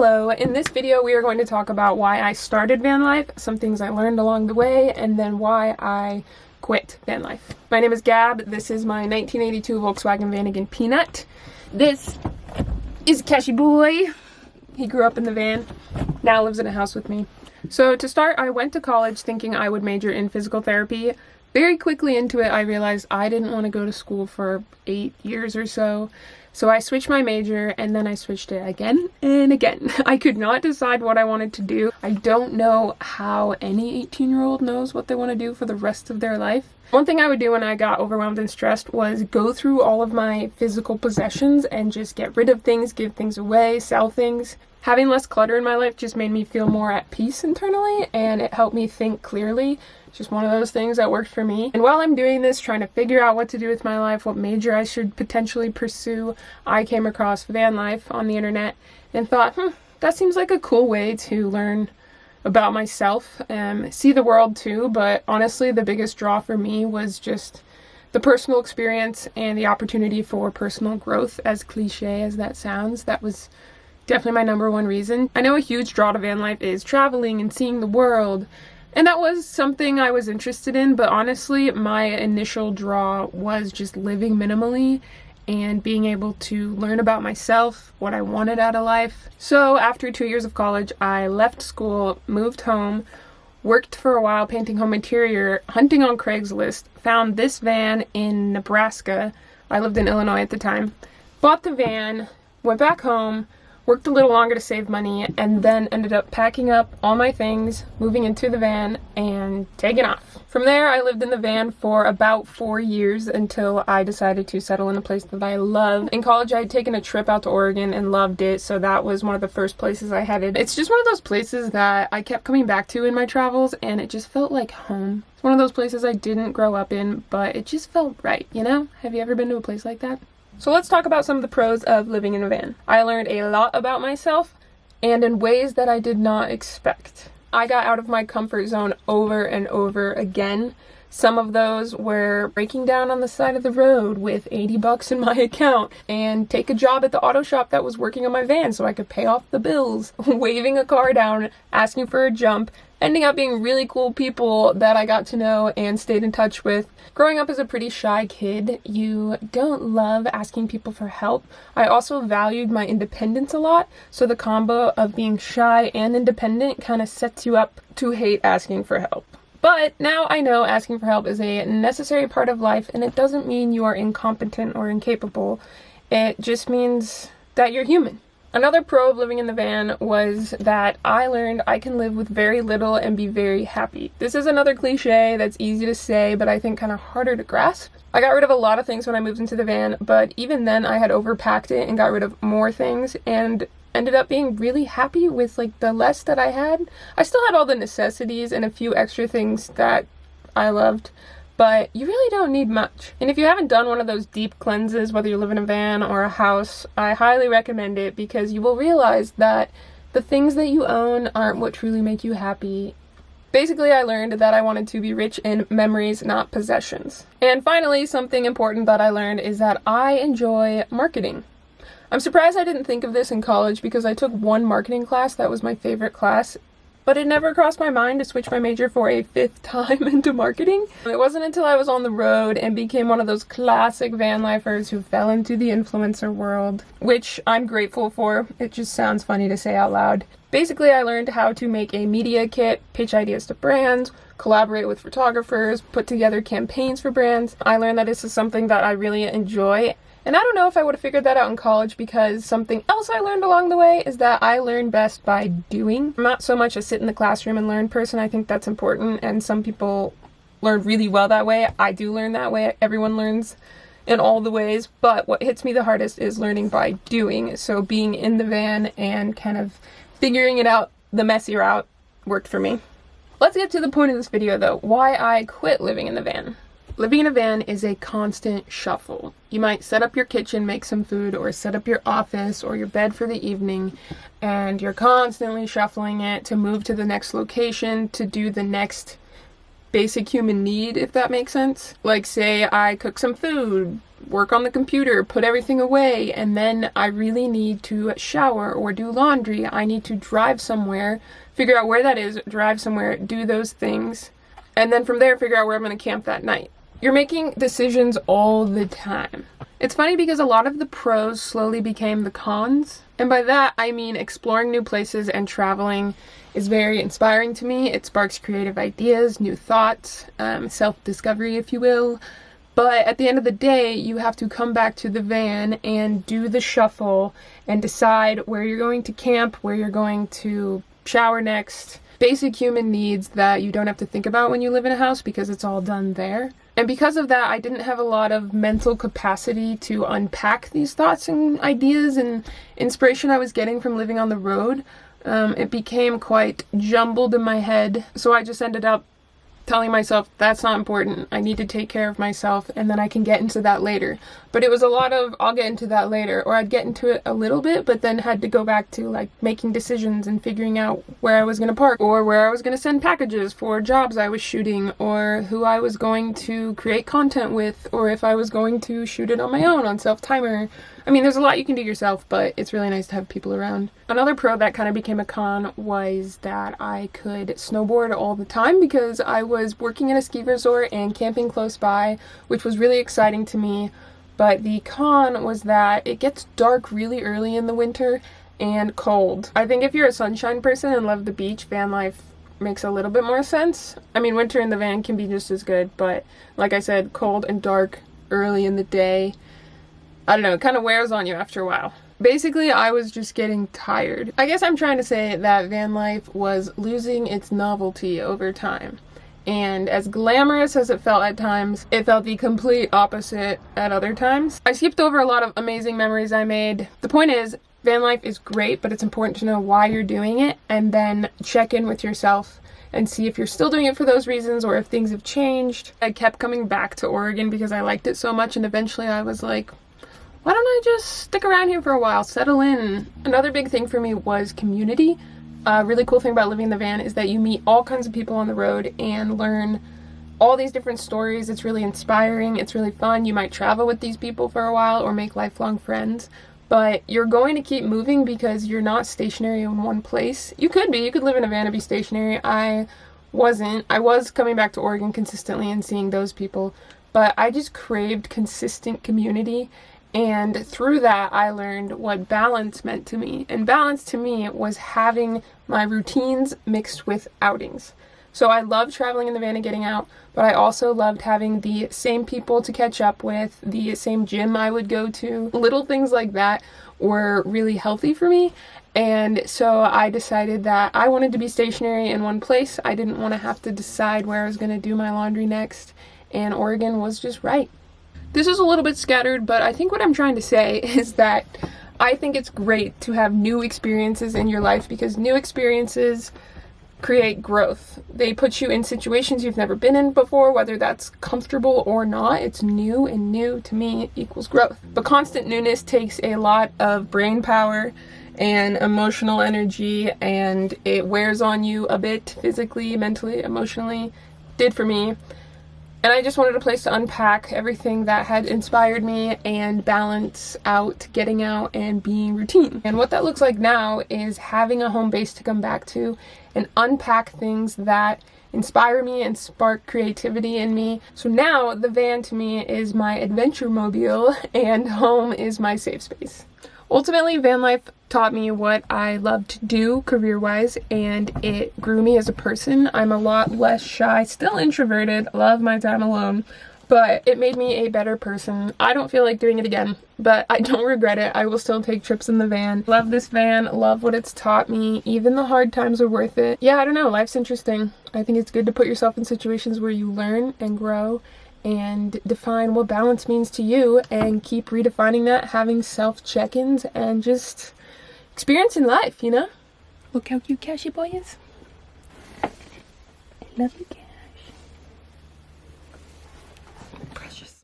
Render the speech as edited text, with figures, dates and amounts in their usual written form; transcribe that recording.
Hello, in this video we are going to talk about why I started van life, some things I learned along the way, and then why I quit van life. My name is Gab. This is my 1982 Volkswagen Vanagon Peanut. This is Cashy Boy. He grew up in the van, now lives in a house with me. So to start, I went to college thinking I would major in physical therapy. Very quickly into it, I realized I didn't want to go to school for 8 years or so. So I switched my major, and then I switched it again and again. I could not decide what I wanted to do. I don't know how any 18-year-old knows what they want to do for the rest of their life. One thing I would do when I got overwhelmed and stressed was go through all of my physical possessions and just get rid of things, give things away, sell things. Having less clutter in my life just made me feel more at peace internally, and it helped me think clearly. Just one of those things that worked for me. And while I'm doing this, trying to figure out what to do with my life, what major I should potentially pursue, I came across van life on the internet and thought, that seems like a cool way to learn about myself, see the world too. But honestly, the biggest draw for me was just the personal experience and the opportunity for personal growth, as cliche as that sounds. That was definitely my number one reason. I know a huge draw to van life is traveling and seeing the world, and that was something I was interested in, but honestly, my initial draw was just living minimally and being able to learn about myself, what I wanted out of life. So after 2 years of college, I left school, moved home, worked for a while painting home interior, hunting on Craigslist, found this van in Nebraska. I lived in Illinois at the time. Bought the van, went back home, worked a little longer to save money, and then ended up packing up all my things, moving into the van, and taking off. From there, I lived in the van for about 4 years until I decided to settle in a place that I love. In college, I had taken a trip out to Oregon and loved it, so that was one of the first places I headed. It's just one of those places that I kept coming back to in my travels, and it just felt like home. It's one of those places I didn't grow up in, but it just felt right, you know? Have you ever been to a place like that? So let's talk about some of the pros of living in a van. I learned a lot about myself, and in ways that I did not expect. I got out of my comfort zone over and over again. Some of those were breaking down on the side of the road with 80 bucks in my account and take a job at the auto shop that was working on my van so I could pay off the bills, waving a car down, asking for a jump, ending up being really cool people that I got to know and stayed in touch with. Growing up as a pretty shy kid, you don't love asking people for help. I also valued my independence a lot, so the combo of being shy and independent kind of sets you up to hate asking for help. But now I know asking for help is a necessary part of life, and it doesn't mean you are incompetent or incapable. It just means that you're human. Another pro of living in the van was that I learned I can live with very little and be very happy. This is another cliche that's easy to say, but I think kind of harder to grasp. I got rid of a lot of things when I moved into the van, but even then I had overpacked it and got rid of more things and ended up being really happy with like the less that I had. I still had all the necessities and a few extra things that I loved, but you really don't need much. And if you haven't done one of those deep cleanses, whether you live in a van or a house, I highly recommend it, because you will realize that the things that you own aren't what truly make you happy. Basically, I learned that I wanted to be rich in memories, not possessions. And finally, something important that I learned is that I enjoy marketing. I'm surprised I didn't think of this in college, because I took one marketing class that was my favorite class, but it never crossed my mind to switch my major for a 5th time into marketing. It wasn't until I was on the road and became one of those classic van lifers who fell into the influencer world, which I'm grateful for. It just sounds funny to say out loud. Basically, I learned how to make a media kit, pitch ideas to brands, collaborate with photographers, put together campaigns for brands. I learned that this is something that I really enjoy. And I don't know if I would have figured that out in college, because something else I learned along the way is that I learn best by doing. I'm not so much a sit in the classroom and learn person. I think that's important, and some people learn really well that way. I do learn that way. Everyone learns in all the ways, but what hits me the hardest is learning by doing. So being in the van and kind of figuring it out the messy route worked for me. Let's get to the point of this video though, why I quit living in the van. Living in a van is a constant shuffle. You might set up your kitchen, make some food, or set up your office or your bed for the evening, and you're constantly shuffling it to move to the next location, to do the next basic human need, if that makes sense. Like, say I cook some food, work on the computer, put everything away, and then I really need to shower or do laundry. I need to drive somewhere, figure out where that is, drive somewhere, do those things, and then from there figure out where I'm going to camp that night. You're making decisions all the time. It's funny because a lot of the pros slowly became the cons, and by that I mean exploring new places and traveling is very inspiring to me. It sparks creative ideas, new thoughts, self-discovery, if you will. But at the end of the day, you have to come back to the van and do the shuffle and decide where you're going to camp, where you're going to shower next. Basic human needs that you don't have to think about when you live in a house because it's all done there. And because of that, I didn't have a lot of mental capacity to unpack these thoughts and ideas and inspiration I was getting from living on the road. It became quite jumbled in my head, so I just ended up telling myself that's not important, I need to take care of myself, and then I can get into that later. But it was a lot of I'll get into that later, or I'd get into it a little bit but then had to go back to like making decisions and figuring out where I was going to park, or where I was going to send packages for jobs I was shooting, or who I was going to create content with, or if I was going to shoot it on my own on self-timer. I mean, there's a lot you can do yourself, but it's really nice to have people around. Another pro that kind of became a con was that I could snowboard all the time because I was working at a ski resort and camping close by, which was really exciting to me. But the con was that it gets dark really early in the winter and cold. I think if you're a sunshine person and love the beach, van life makes a little bit more sense. I mean, winter in the van can be just as good, but like I said, cold and dark early in the day, I don't know, it kind of wears on you after a while. Basically, I was just getting tired. I guess I'm trying to say that van life was losing its novelty over time. And as glamorous as it felt at times, it felt the complete opposite at other times. I skipped over a lot of amazing memories I made. The point is, van life is great, but it's important to know why you're doing it and then check in with yourself and see if you're still doing it for those reasons or if things have changed. I kept coming back to Oregon because I liked it so much, and eventually I was like, why don't I just stick around here for a while, settle in? Another big thing for me was community. A really cool thing about living in the van is that you meet all kinds of people on the road and learn all these different stories. It's really inspiring, it's really fun. You might travel with these people for a while or make lifelong friends, but you're going to keep moving because you're not stationary in one place. You could live in a van and be stationary. I wasn't. I was coming back to Oregon consistently and seeing those people, but I just craved consistent community. And through that, I learned what balance meant to me. And balance to me was having my routines mixed with outings. So I loved traveling in the van and getting out, but I also loved having the same people to catch up with, the same gym I would go to. Little things like that were really healthy for me. And so I decided that I wanted to be stationary in one place. I didn't want to have to decide where I was going to do my laundry next. And Oregon was just right. This is a little bit scattered, but I think what I'm trying to say is that I think it's great to have new experiences in your life because new experiences create growth. They put you in situations you've never been in before, whether that's comfortable or not. It's new, and new to me equals growth. But constant newness takes a lot of brain power and emotional energy, and it wears on you a bit physically, mentally, emotionally. Did for me. And I just wanted a place to unpack everything that had inspired me and balance out getting out and being routine. And what that looks like now is having a home base to come back to and unpack things that inspire me and spark creativity in me. So now the van to me is my adventure mobile and home is my safe space. Ultimately, van life taught me what I love to do career-wise, and it grew me as a person. I'm a lot less shy, still introverted, love my time alone, but it made me a better person. I don't feel like doing it again, but I don't regret it. I will still take trips in the van. Love this van, love what it's taught me. Even the hard times are worth it. Yeah, I don't know, life's interesting. I think it's good to put yourself in situations where you learn and grow and define what balance means to you and keep redefining that, having self-check-ins and just experiencing life, you know? Look how cute Cashy Boy is. I love you, Cashy.